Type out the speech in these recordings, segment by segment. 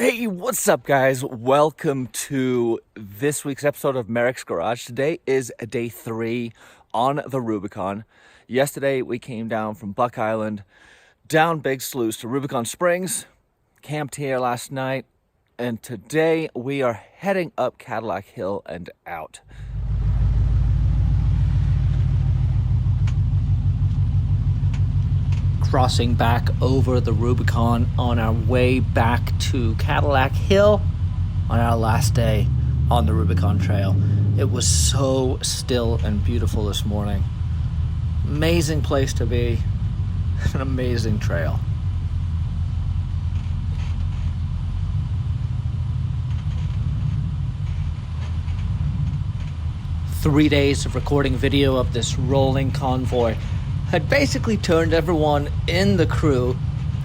Hey, what's up, guys? Welcome to this week's episode of Merricks Garage. Today is day 3 on the Rubicon. Yesterday, we came down from Buck Island, down Big Sluice to Rubicon Springs, camped here last night, and today we are heading up Cadillac Hill and out. Crossing back over the Rubicon on our way back to Cadillac Hill on our last day on the Rubicon Trail. It was so still and beautiful this morning. Amazing place to be, an amazing trail. Three days of recording video of this rolling convoy had basically turned everyone in the crew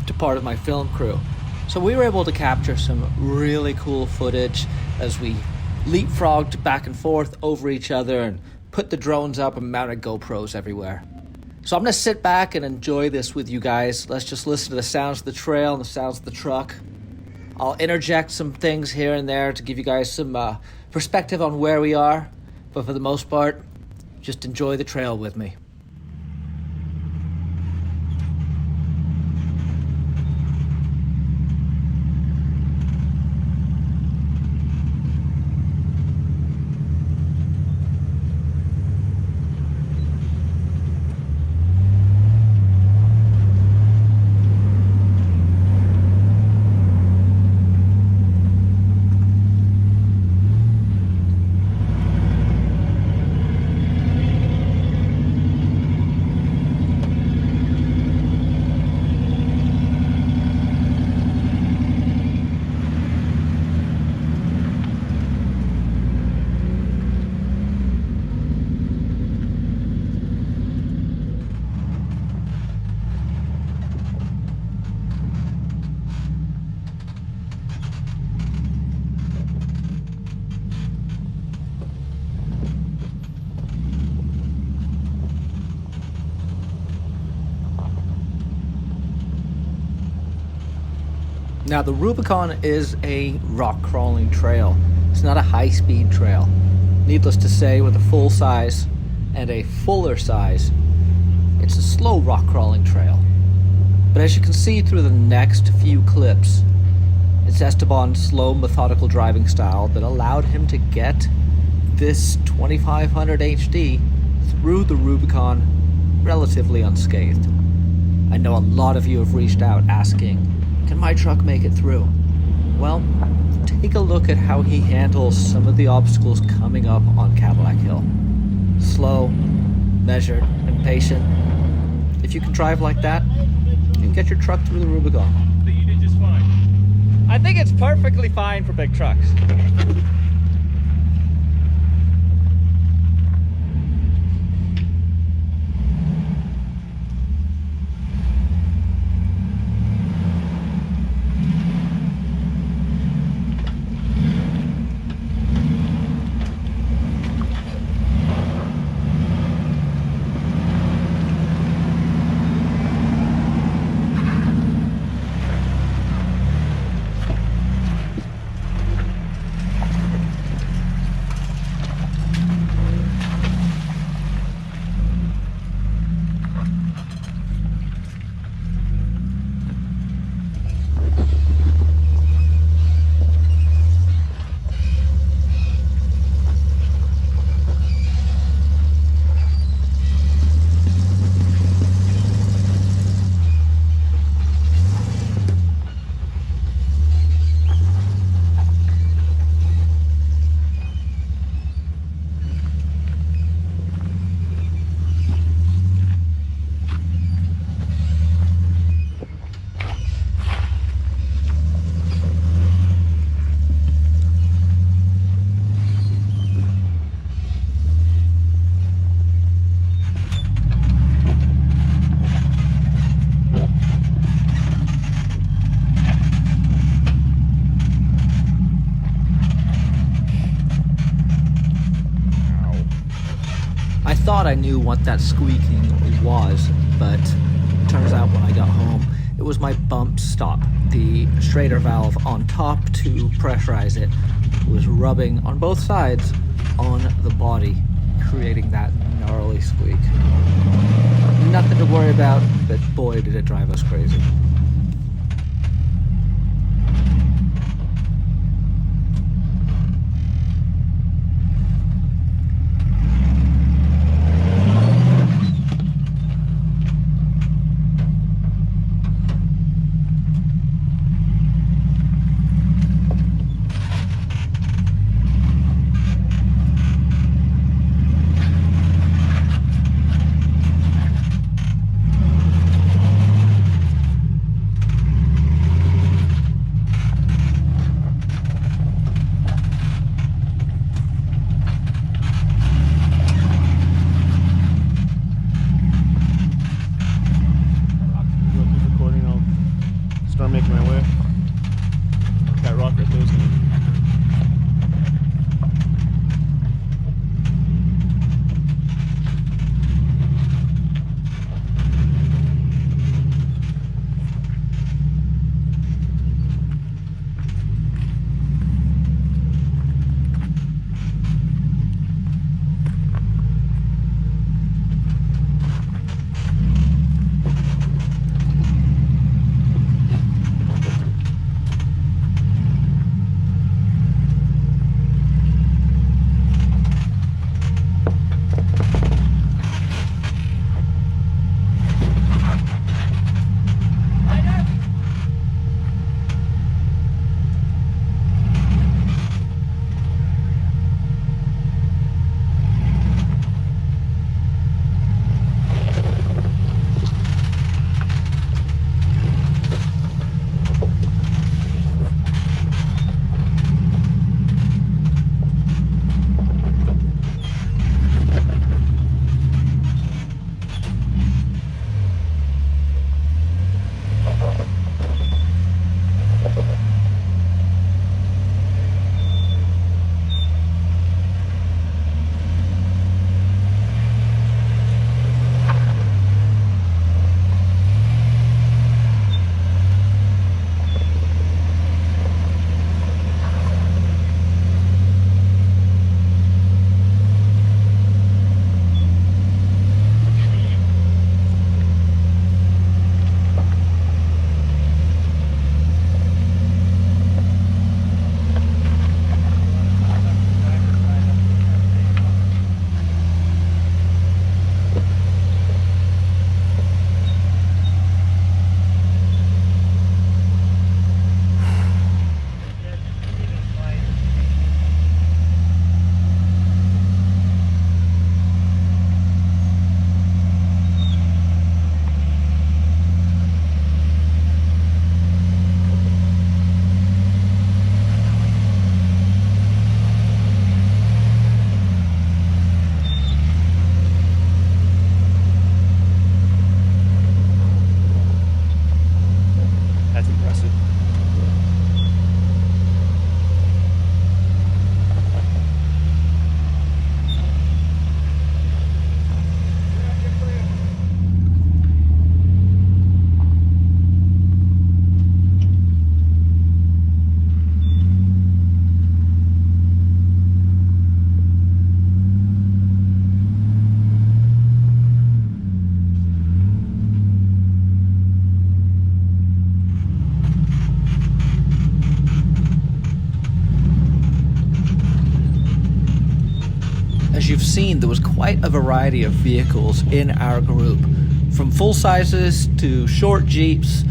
to part of my film crew. So we were able to capture some really cool footage as we leapfrogged back and forth over each other and put the drones up and mounted GoPros everywhere. So I'm gonna sit back and enjoy this with you guys. Let's just listen to the sounds of the trail and the sounds of the truck. I'll interject some things here and there to give you guys some perspective on where we are, but for the most part, just enjoy the trail with me. Now, the Rubicon is a rock crawling trail. It's not a high-speed trail. Needless to say, with a full size and a fuller size, it's a slow rock crawling trail. But as you can see through the next few clips, it's Esteban's slow, methodical driving style that allowed him to get this 2500 HD through the Rubicon relatively unscathed. I know a lot of you have reached out asking, can my truck make it through? Well, take a look at how he handles some of the obstacles coming up on Cadillac Hill. Slow, measured, and patient. If you can drive like that, you can get your truck through the Rubicon. I think you did just fine. I think it's perfectly fine for big trucks. thought I knew what that squeaking was, but turns out when I got home, it was my bump stop. The Schrader valve on top to pressurize it was rubbing on both sides on the body, creating that gnarly squeak. Nothing to worry about, but boy did it drive us crazy. Start making my way. That rock right there is gonna... As you've seen, there was quite a variety of vehicles in our group, from full sizes to short Jeeps,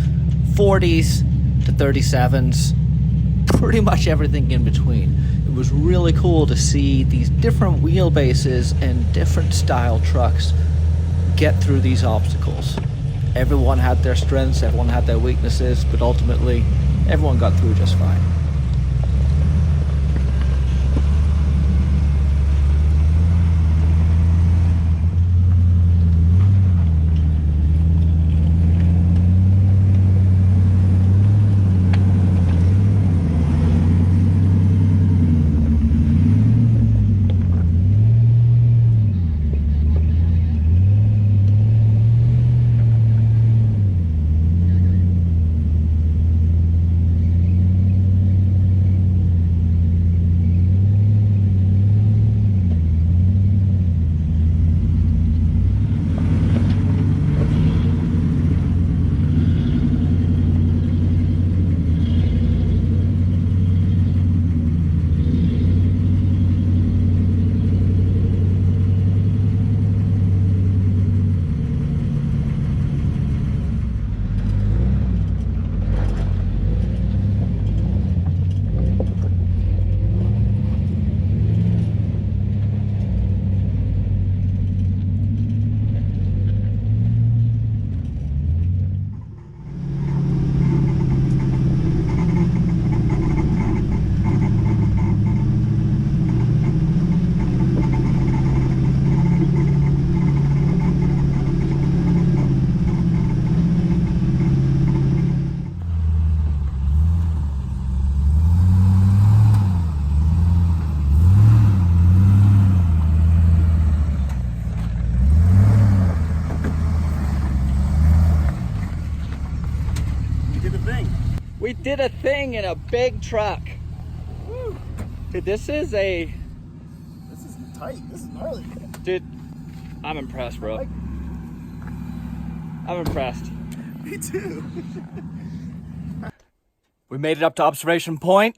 40s to 37s, pretty much everything in between. It was really cool to see these different wheelbases and different style trucks get through these obstacles. Everyone had their strengths, everyone had their weaknesses, but ultimately, everyone got through just fine. did a thing in a big truck. Woo. Dude, this is tight. This is gnarly. Dude, I'm impressed, bro. I'm impressed. Me too. We made it up to observation point.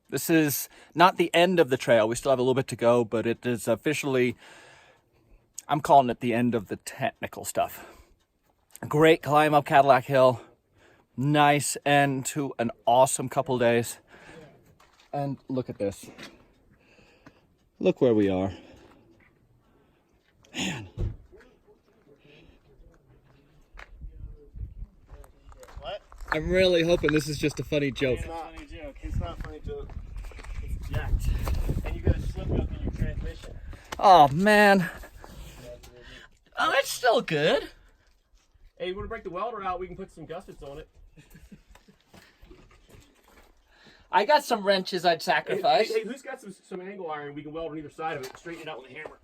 This is not the end of the trail. We still have a little bit to go, but it is officially, I'm calling it the end of the technical stuff. Great climb up Cadillac Hill. Nice end to an awesome couple days. And look at this. Look where we are. Man. What? I'm really hoping this is just a funny joke. It's not a funny joke. It's not a funny joke. It's jacked. And you got a slip up in your transmission. Oh, man. Oh, it's still good. Hey, you want to break the welder out? We can put some gussets on it. I got some wrenches I'd sacrifice. Hey, who's got some angle iron? We can weld on either side of it. Straighten it out with a hammer.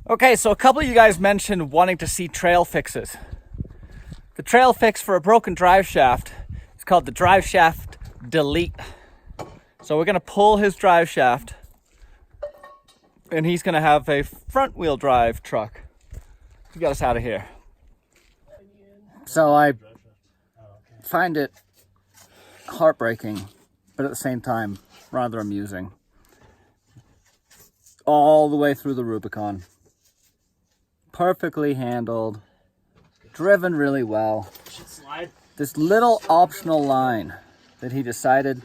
Okay, so a couple of you guys mentioned wanting to see trail fixes. The trail fix for a broken drive shaft is called the Driveshaft Delete. So we're gonna pull his drive shaft and he's gonna have a front wheel drive truck to get us out of here. So I find it heartbreaking, but at the same time, rather amusing. All the way through the Rubicon. Perfectly handled, driven really well. This little optional line that he decided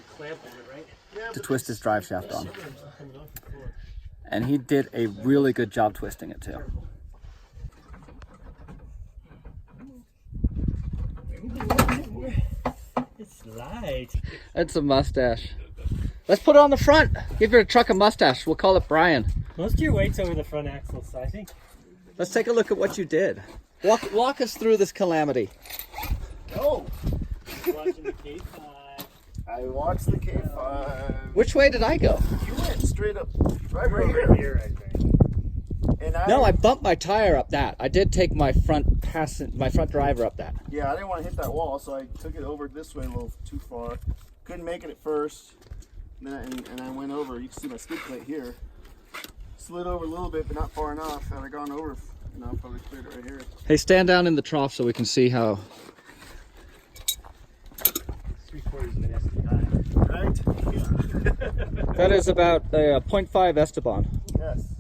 to twist his drive shaft on. And he did a really good job twisting it too. It's light. That's a mustache. Let's put it on the front. Give your truck a mustache. We'll call it Brian. Most of your weight's over the front axles, I think. Let's take a look at what you did. Walk us through this calamity. Oh! Watching the K5. I watched the K5. Which way did I go? You went straight up right Over here. here, I think. And No, I bumped my tire up that. I did take my front driver up that. Yeah, I didn't want to hit that wall, so I took it over this way a little too far. Couldn't make it at first. And I went over. You can see my skid plate here. Slid over a little bit, but not far enough. Had I gone over enough, I would have cleared it right here. Hey, stand down in the trough so we can see how. 3/4 of an SDI. Right? That is about a 0.5 Esteban. Yes.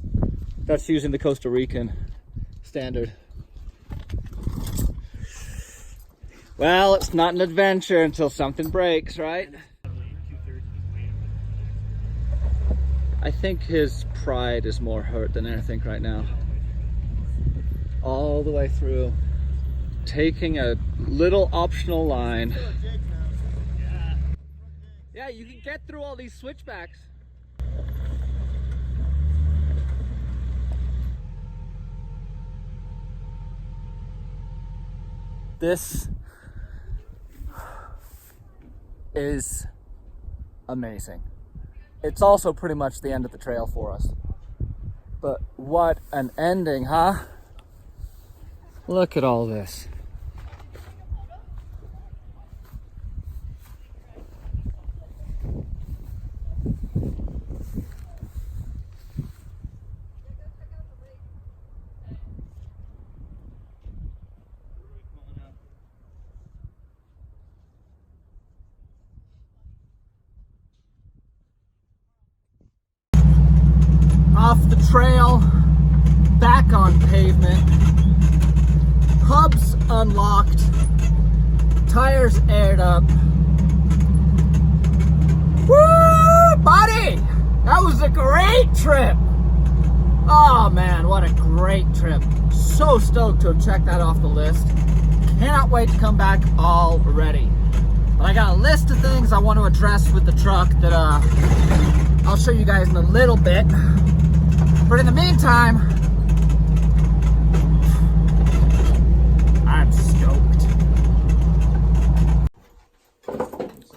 That's using the Costa Rican standard. Well, it's not an adventure until something breaks, right? I think his pride is more hurt than anything right now. All the way through, taking a little optional line. Yeah, you can get through all these switchbacks. This is amazing. It's also pretty much the end of the trail for us. But what an ending, huh? Look at all this. Off the trail, back on pavement, hubs unlocked, tires aired up. Woo, buddy! That was a great trip! Oh man, what a great trip. So stoked to have checked that off the list. Cannot wait to come back already. But I got a list of things I want to address with the truck that I'll show you guys in a little bit. But in the meantime, I'm stoked.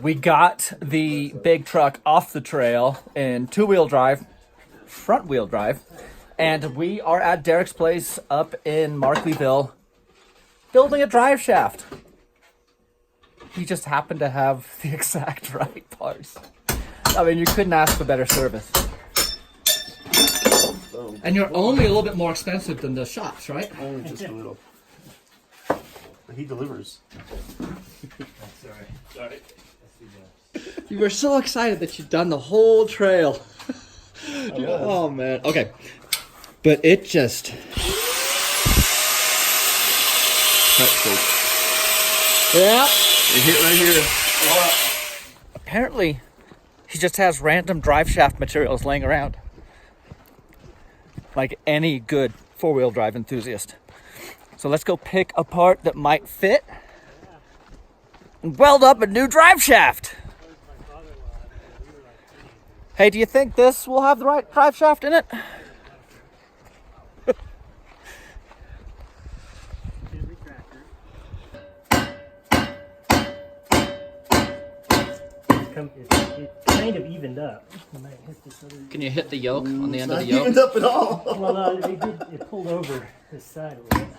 We got the big truck off the trail in two-wheel drive, front-wheel drive, and we are at Derek's place up in Markleyville building a drive shaft. he just happened to have the exact right parts. I mean, you couldn't ask for better service. And you're only a little bit more expensive than the shops, right? Only just a little. But he delivers. Sorry. You were so excited that you'd done the whole trail. Oh, man. Okay. But it just... Yeah. It hit right here. Apparently, he just has random Driveshaft materials laying around. Like any good four-wheel drive enthusiast. So let's go pick a part that might fit and weld up a new Driveshaft. Hey, do you think this will have the right Driveshaft in it? It kind of evened up. Can you hit the yoke on the end of Not the yoke? evened up at all. Well, it pulled over this side a little bit.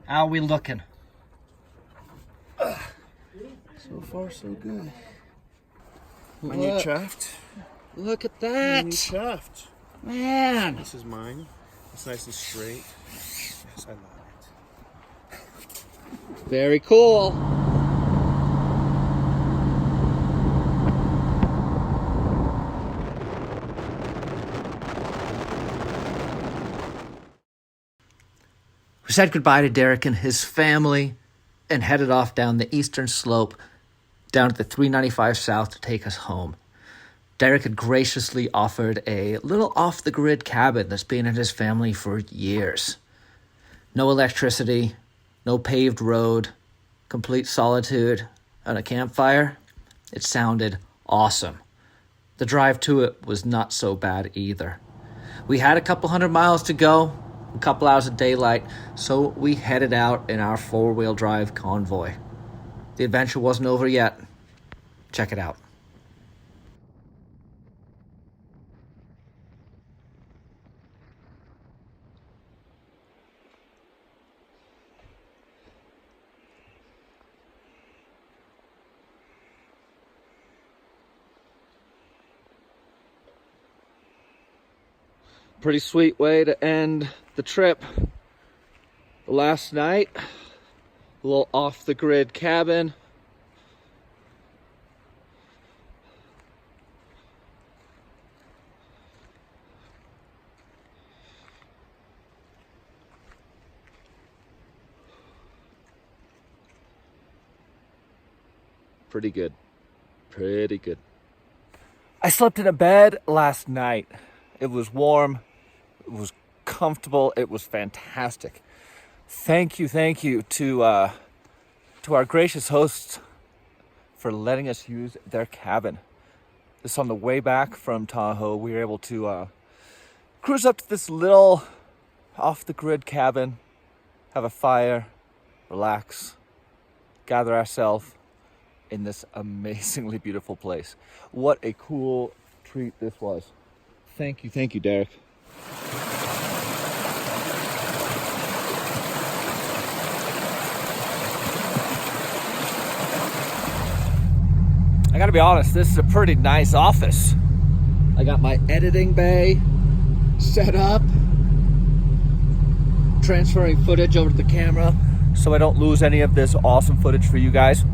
How are we looking? So far, so good. My Look. new shaft. Look at My that. new shaft. Man. This is mine. It's nice and straight. Yes, I love it. Very cool. We said goodbye to Derek and his family and headed off down the eastern slope down to the 395 South to take us home. Derek had graciously offered a little off-the-grid cabin that's been in his family for years. No electricity, no paved road, complete solitude, and a campfire. It sounded awesome. The drive to it was not so bad either. We had a couple hundred miles to go, a couple hours of daylight, so we headed out in our four-wheel drive convoy. The adventure wasn't over yet. Check it out. Pretty sweet way to end the trip. Last night, a little off-the-grid cabin. Pretty good. Pretty good. I slept in a bed last night. It was warm. It was comfortable. It was fantastic. Thank you to our gracious hosts for letting us use their cabin. This on the way back from Tahoe, we were able to cruise up to this little off-the-grid cabin, have a fire, relax, gather ourselves in this amazingly beautiful place. What a cool treat this was. Thank you, Derek. I gotta be honest, this is a pretty nice office. I got my editing bay set up, transferring footage over to the camera so I don't lose any of this awesome footage for you guys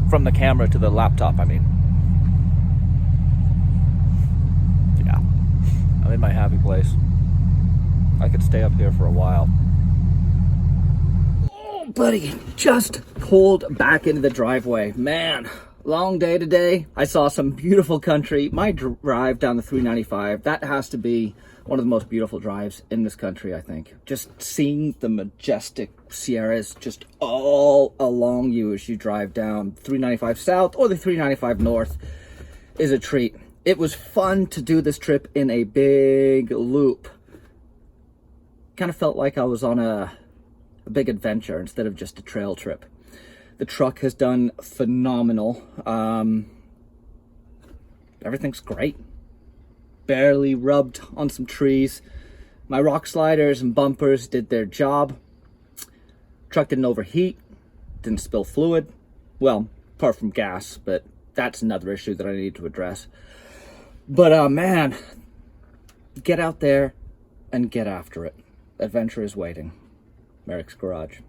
from the camera to the laptop, I mean. Yeah, I'm in my happy place. I could stay up here for a while. Oh, buddy, just pulled back into the driveway. Man, long day today. I saw some beautiful country. My drive down the 395, that has to be one of the most beautiful drives in this country, I think. Just seeing the majestic Sierras just all along you as you drive down 395 South or the 395 North is a treat. It was fun to do this trip in a big loop. Kind of felt like I was on a big adventure instead of just a trail trip. The truck has done phenomenal. Everything's great. Barely rubbed on some trees. My rock sliders and bumpers did their job. Truck didn't overheat, didn't spill fluid. Well, apart from gas, but that's another issue that I need to address. But man, get out there and get after it. Adventure is waiting. Merricks Garage.